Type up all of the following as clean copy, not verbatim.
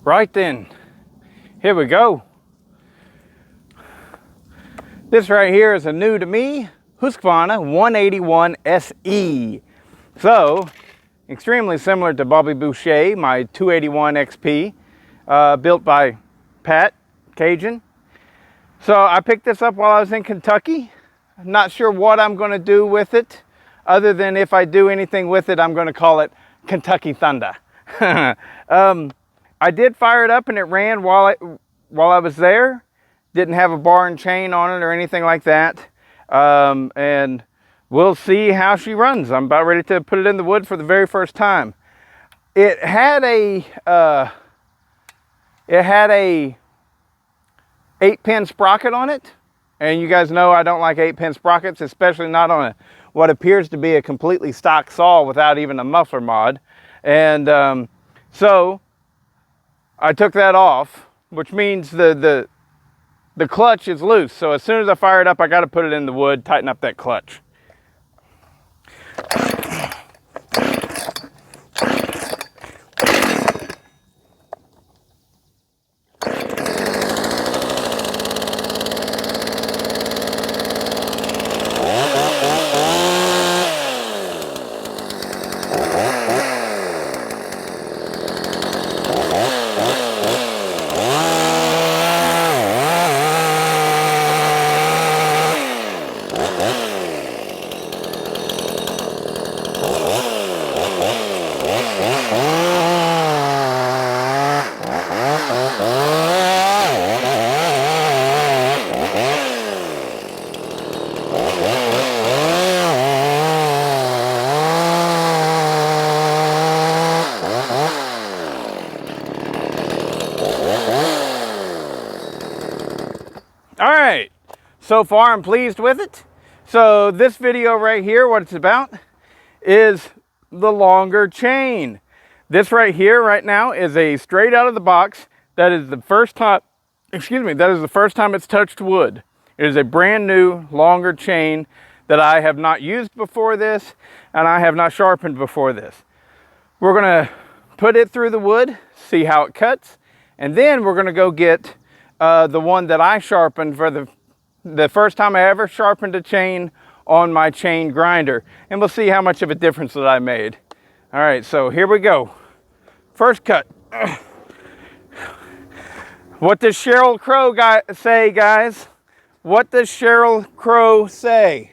Right then, here we go. This right here is a new to me Husqvarna 181 SE. So, extremely similar to Bobby Boucher, my 281 XP, built by Pat Cajun. So I picked this up while I was in Kentucky. I'm not sure what I'm going to do with it, other than if I do anything with it, I'm going to call it Kentucky Thunder. I did fire it up and it ran while I was there. Didn't have a bar and chain on it or anything like that. And we'll see how she runs. I'm about ready to put it in the wood for the very first time. It had a 8-pin sprocket on it. And you guys know I don't like 8-pin sprockets, especially not on what appears to be a completely stock saw without even a muffler mod. And so I took that off, which means the clutch is loose. So as soon as I fire it up, I got to put it in the wood, tighten up that clutch. All right, so far I'm pleased with it. So this video right here, what it's about is the longer chain. This right here right now is a straight out of the box. That is the first time, that is the first time it's touched wood. It is a brand new longer chain that I have not used before this and I have not sharpened before this. We're gonna put it through the wood, see how it cuts, and then we're gonna go get the one that I sharpened for the first time I ever sharpened a chain on my chain grinder. And we'll see how much of a difference that I made. All right, so here we go. First cut. What does Sheryl Crow say, guys? What does Sheryl Crow say?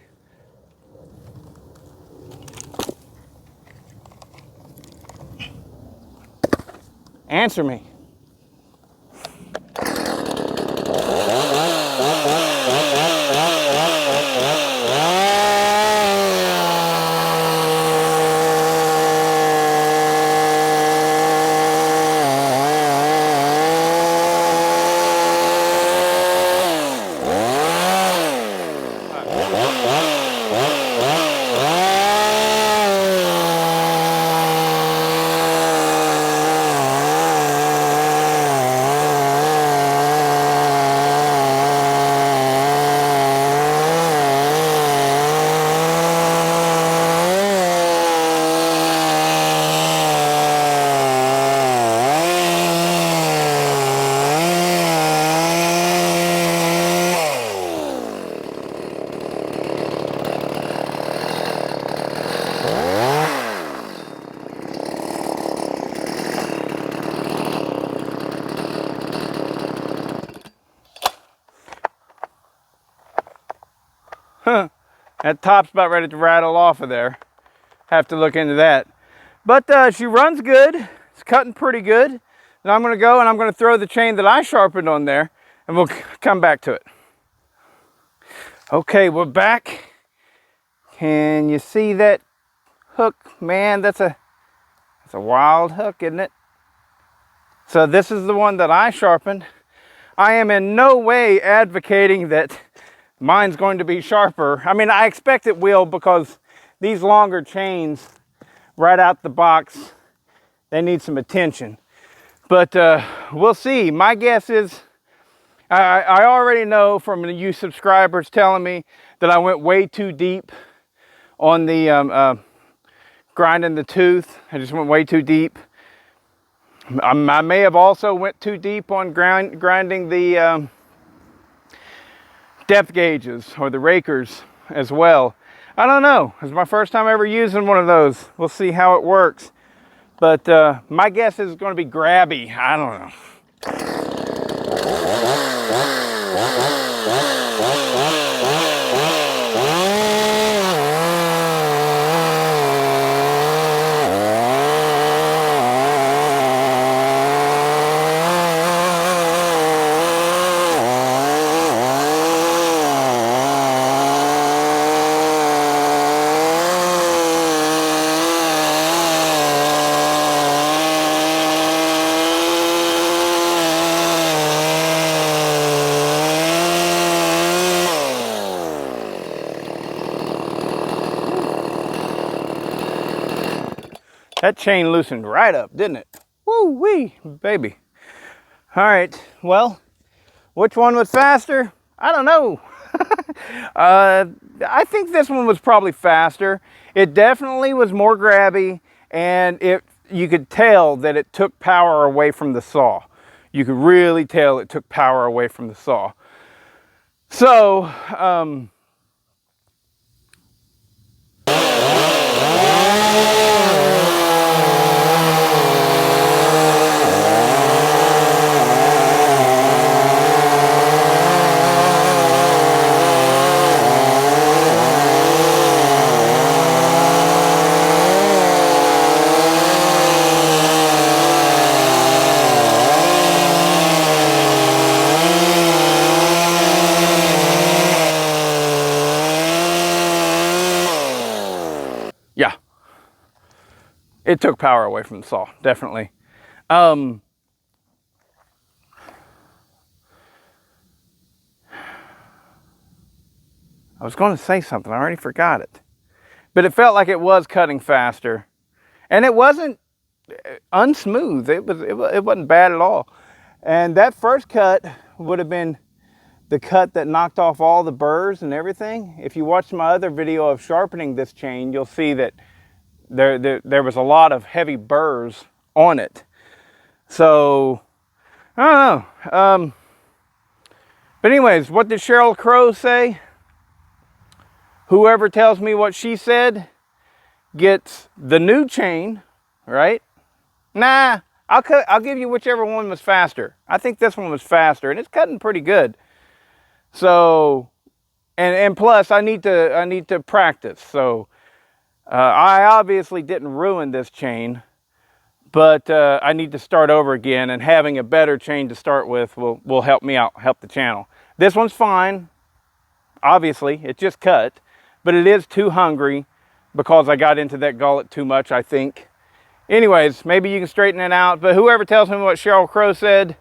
Answer me. That top's about ready to rattle off of there. Have to look into that. But she runs good. It's cutting pretty good. And I'm going to go and I'm going to throw the chain that I sharpened on there and we'll come back to it. Okay, we're back. Can you see that hook? Man, that's a wild hook, isn't it? So this is the one that I sharpened. I am in no way advocating that mine's going to be sharper. I mean, I expect it will, because these longer chains right out the box, they need some attention. But we'll see. My guess is, I already know from you subscribers telling me that I went way too deep on the grinding the tooth. I just went way too deep. I may have also went too deep on grinding the depth gauges or the rakers as well. I don't know. It's my first time ever using one of those. We'll see how it works. But my guess is it's going to be grabby. I don't know. That chain loosened right up, didn't it? Woo-wee, baby. All right, well, which one was faster? I don't know. I think this one was probably faster. It definitely was more grabby, and you could tell that it took power away from the saw. You could really tell it took power away from the saw. So, yeah, it took power away from the saw, definitely. I was going to say something, I already forgot it. But it felt like it was cutting faster. And it wasn't unsmooth, it wasn't bad at all. And that first cut would have been the cut that knocked off all the burrs and everything. If you watch my other video of sharpening this chain, you'll see that there was a lot of heavy burrs on it. So, I don't know. But anyways, what did Sheryl Crow say? Whoever tells me what she said gets the new chain, right? Nah, I'll give you whichever one was faster. I think this one was faster, and it's cutting pretty good. So, and plus I need to practice. So, I obviously didn't ruin this chain, but I need to start over again, and having a better chain to start with will help me out, help the channel. This one's fine. Obviously, it just cut, but it is too hungry because I got into that gullet too much, I think. Anyways, maybe you can straighten it out, but whoever tells me what Sheryl Crow said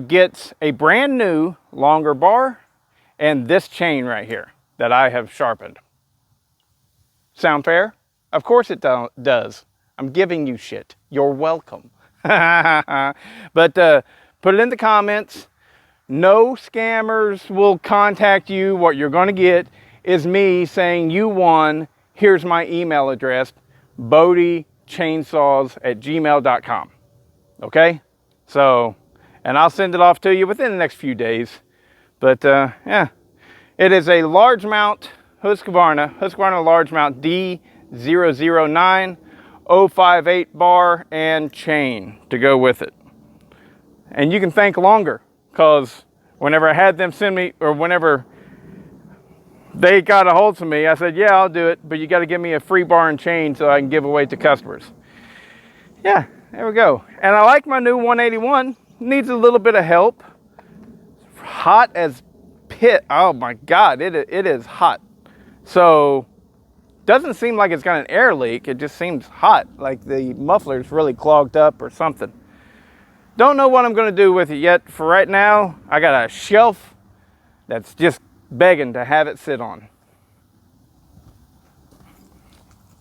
gets a brand new longer bar and this chain right here that I have sharpened. Sound fair? Of course it does. I'm giving you shit. You're welcome. But put it in the comments. No scammers will contact you. What you're going to get is me saying you won. Here's my email address, bodiechainsaws@gmail.com. Okay? So, and I'll send it off to you within the next few days. But yeah, it is a large mount Husqvarna large mount D009058 bar and chain to go with it. And you can thank longer, because whenever I had them send me, or whenever they got a hold of me, I said, yeah, I'll do it, but you got to give me a free bar and chain so I can give away to customers. Yeah, there we go. And I like my new 181. Needs a little bit of help. Hot as pit. Oh my God, it is hot. So, doesn't seem like it's got an air leak. It just seems hot, like the muffler's really clogged up or something. Don't know what I'm going to do with it yet. For right now, I got a shelf that's just begging to have it sit on.